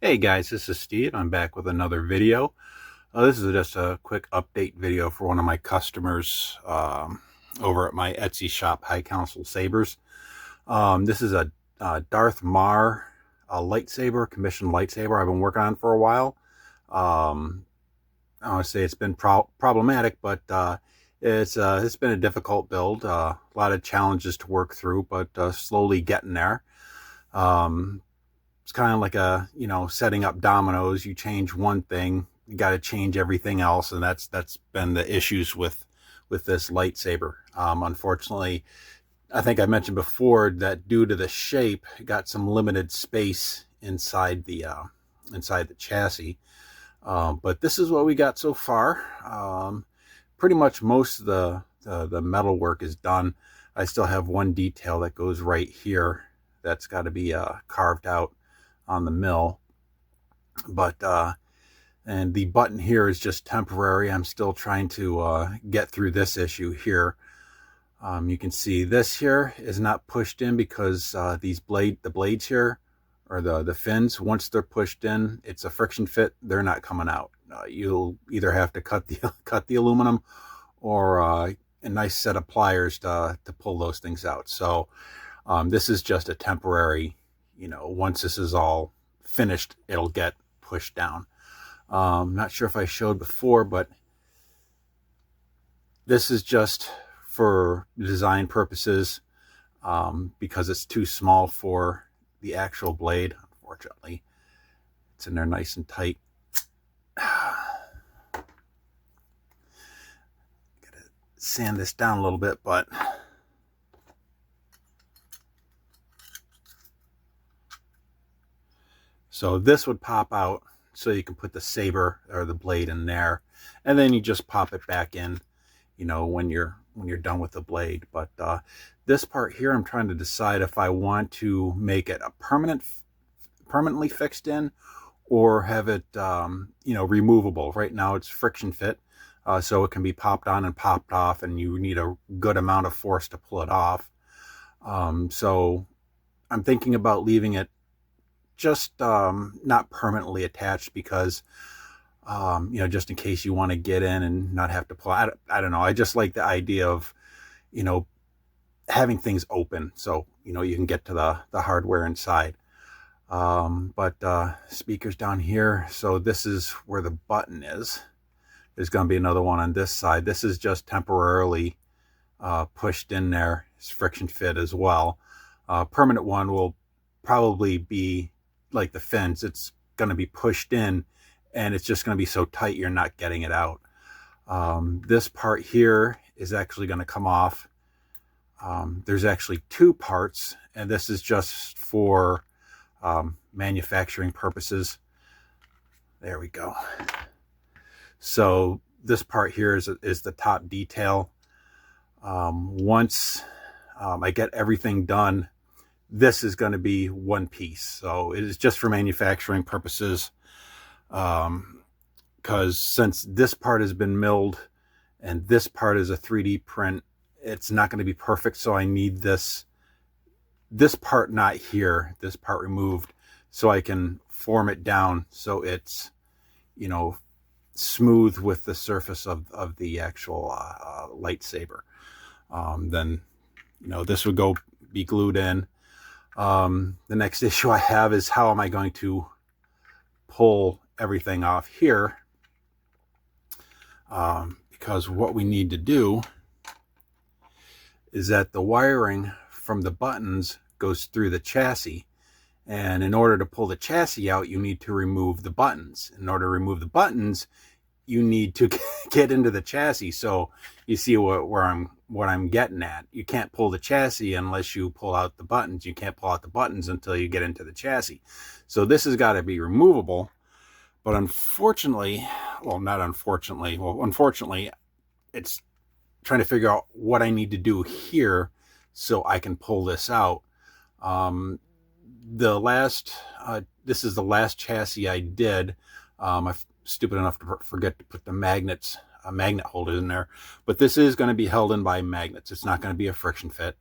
Hey guys, this is Steve. I'm back with another video. This is just a quick update video for one of my customers over at my Etsy shop, HighCounsilSabers. This is a Darth Marr lightsaber, commissioned lightsaber I've been working on for a while. I want to say it's been problematic, but it's been a difficult build. A lot of challenges to work through, but slowly getting there. It's kind of like setting up dominoes. You change one thing, you got to change everything else, and that's been the issues with this lightsaber. Unfortunately, I think I mentioned before that due to the shape, it got some limited space inside the chassis. But this is what we got so far. Pretty much most of the metal work is done. I still have one detail that goes right here that's got to be carved out on the mill, but and the button here is just temporary. I'm still trying to get through this issue here. You can see this here is not pushed in because the blades here, or the fins, once they're pushed in, it's a friction fit. They're not coming out. You'll either have to cut the aluminum, or a nice set of pliers to pull those things out. So this is just a temporary. Once this is all finished, it'll get pushed down. Not sure if I showed before, but this is just for design purposes because it's too small for the actual blade. Unfortunately, it's in there nice and tight. Gotta sand this down a little bit, but so this would pop out, so you can put the saber or the blade in there, and then you just pop it back in, when you're done with the blade. But this part here, I'm trying to decide if I want to make it a permanently fixed in, or have it removable. Right now it's friction fit, so it can be popped on and popped off, and you need a good amount of force to pull it off. So I'm thinking about leaving it just not permanently attached, because just in case you want to get in and not have to pull. I don't know. I just like the idea of having things open, so you can get to the hardware inside. But speakers down here, so this is where the button is. There's going to be another one on this side. This is just temporarily pushed in there. It's friction fit as well. Permanent one will probably be like the fins. It's going to be pushed in, and it's just going to be so tight you're not getting it out. This part here is actually going to come off. There's actually two parts, and this is just for manufacturing purposes. There we go. So this part here is the top detail. Once I get everything done, this is going to be one piece. So it is just for manufacturing purposes, because since this part has been milled and this part is a 3D print, it's not going to be perfect. So I need this part not here, this part removed, so I can form it down so it's smooth with the surface of the actual lightsaber. Then this would be glued in. The next issue I have is, how am I going to pull everything off here? Because what we need to do is that the wiring from the buttons goes through the chassis, and in order to pull the chassis out, you need to remove the buttons. In order to remove the buttons, you need to get into the chassis. So you see what I'm getting at. You can't pull the chassis unless you pull out the buttons. You can't pull out the buttons until you get into the chassis. So this has got to be removable. But unfortunately, unfortunately, it's trying to figure out what I need to do here so I can pull this out. This is the last chassis I did. I'm stupid enough to forget to put the magnet holders in there, but this is going to be held in by magnets. It's not going to be a friction fit.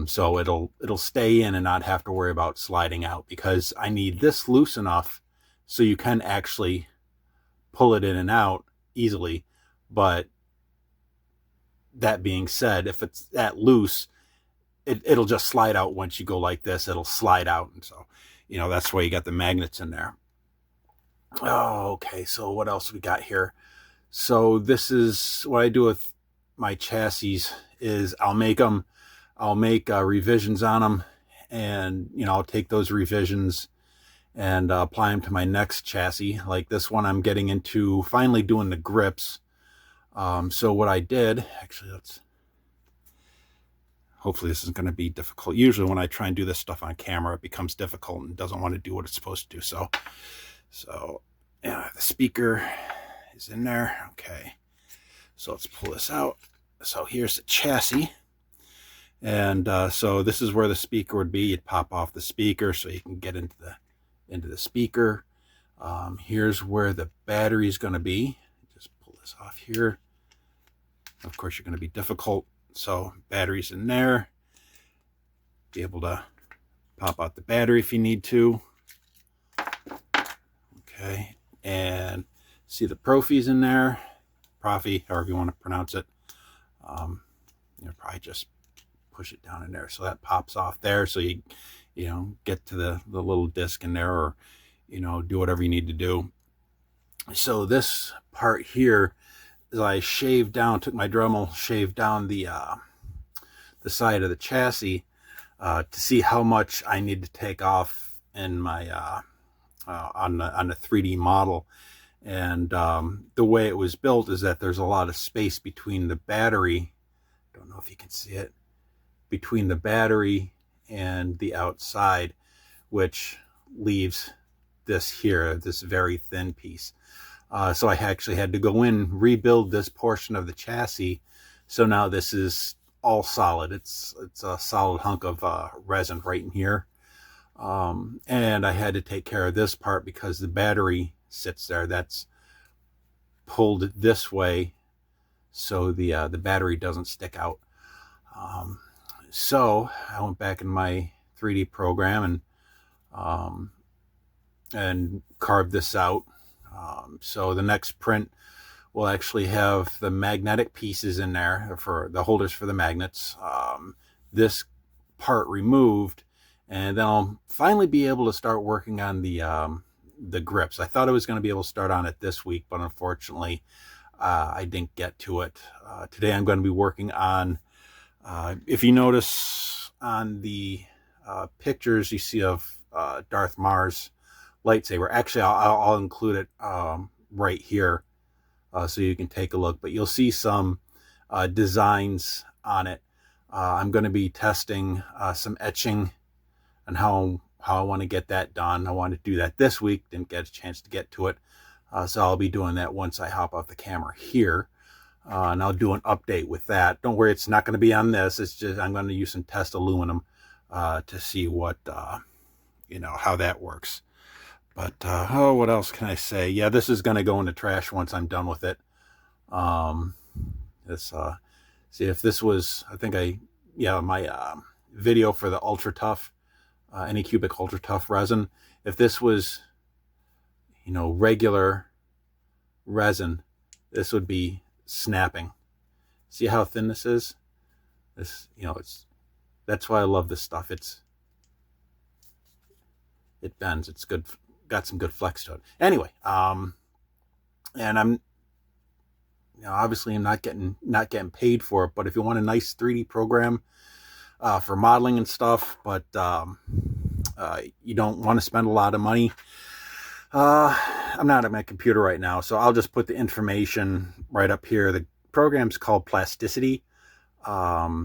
So it'll stay in and not have to worry about sliding out, because I need this loose enough so you can actually pull it in and out easily. But that being said, if it's that loose, it'll just slide out. Once you go like this, it'll slide out. And so, that's why you got the magnets in there. Oh, okay. So what else we got here? So this is what I do with my chassis is I'll make revisions on them, and I'll take those revisions and apply them to my next chassis. Like this one, I'm getting into finally doing the grips. So what I did, actually, hopefully this isn't going to be difficult. Usually when I try and do this stuff on camera, it becomes difficult and doesn't want to do what it's supposed to do. So yeah, the speaker is in there. Okay, so let's pull this out. So here's the chassis, and so this is where the speaker would be. You'd pop off the speaker so you can get into the speaker. Here's where the battery is going to be. Just pull this off here. Of course, you're going to be difficult. So battery's in there. Be able to pop out the battery if you need to. Okay, and see the Profi's in there. Profi, however you want to pronounce it. Probably just push it down in there. So that pops off there. So you get to the little disc in there, or do whatever you need to do. So this part here, I shaved down, took my Dremel, shaved down the side of the chassis to see how much I need to take off in my on the 3D model. And the way it was built is that there's a lot of space between the battery. Don't know if you can see it, between the battery and the outside, which leaves this here, this very thin piece. So I actually had to go in, rebuild this portion of the chassis. So now this is all solid. It's a solid hunk of resin right in here. And I had to take care of this part because the battery sits there. That's pulled this way so the battery doesn't stick out. So I went back in my 3D program and carved this out. So the next print will actually have the magnetic pieces in there for the holders for the magnets. This part removed, and then I'll finally be able to start working on the grips. I thought I was going to be able to start on it this week, but unfortunately I didn't get to it. Today I'm going to be working on, if you notice on the pictures you see of Darth Marr's lightsaber. Actually, I'll include it right here so you can take a look. But you'll see some designs on it. I'm going to be testing some etching and how I want to get that done. I want to do that this week. Didn't get a chance to get to it. So I'll be doing that once I hop off the camera here. And I'll do an update with that. Don't worry, it's not going to be on this. It's just I'm going to use some test aluminum to see what, how that works. But, what else can I say? Yeah, this is going to go in the trash once I'm done with it. See if this was, my video for the Ultra Tough, Anycubic Ultra Tough resin. If this was, regular resin, this would be snapping. See how thin this is? This, that's why I love this stuff. It bends. It's good. Got some good flex to it. Anyway, and I'm, obviously I'm not getting paid for it, but if you want a nice 3D program for modeling and stuff, but you don't want to spend a lot of money, I'm not at my computer right now, so I'll just put the information right up here. The program's called Plasticity. I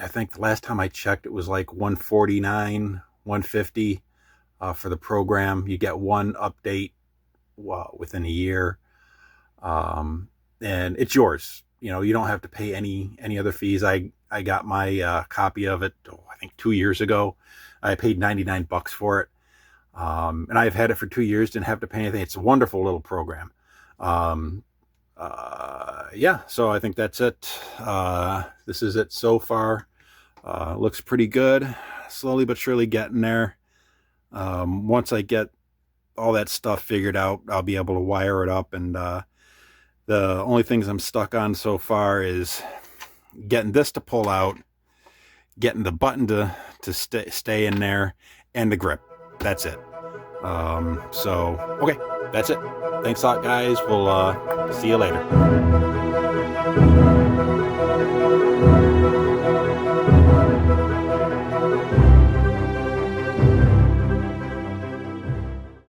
think the last time I checked, it was like $149, $150 for the program. You get one update within a year, and it's yours. You don't have to pay any other fees. I got my copy of it, I think 2 years ago. I paid $99 for it. And I've had it for 2 years, didn't have to pay anything. It's a wonderful little program. Yeah, so I think that's it. This is it so far. Looks pretty good. Slowly but surely getting there. Once I get all that stuff figured out, I'll be able to wire it up. And the only things I'm stuck on so far is getting this to pull out, getting the button to stay in there, and the grip. That's it. So, okay, that's it. Thanks a lot, guys. We'll see you later.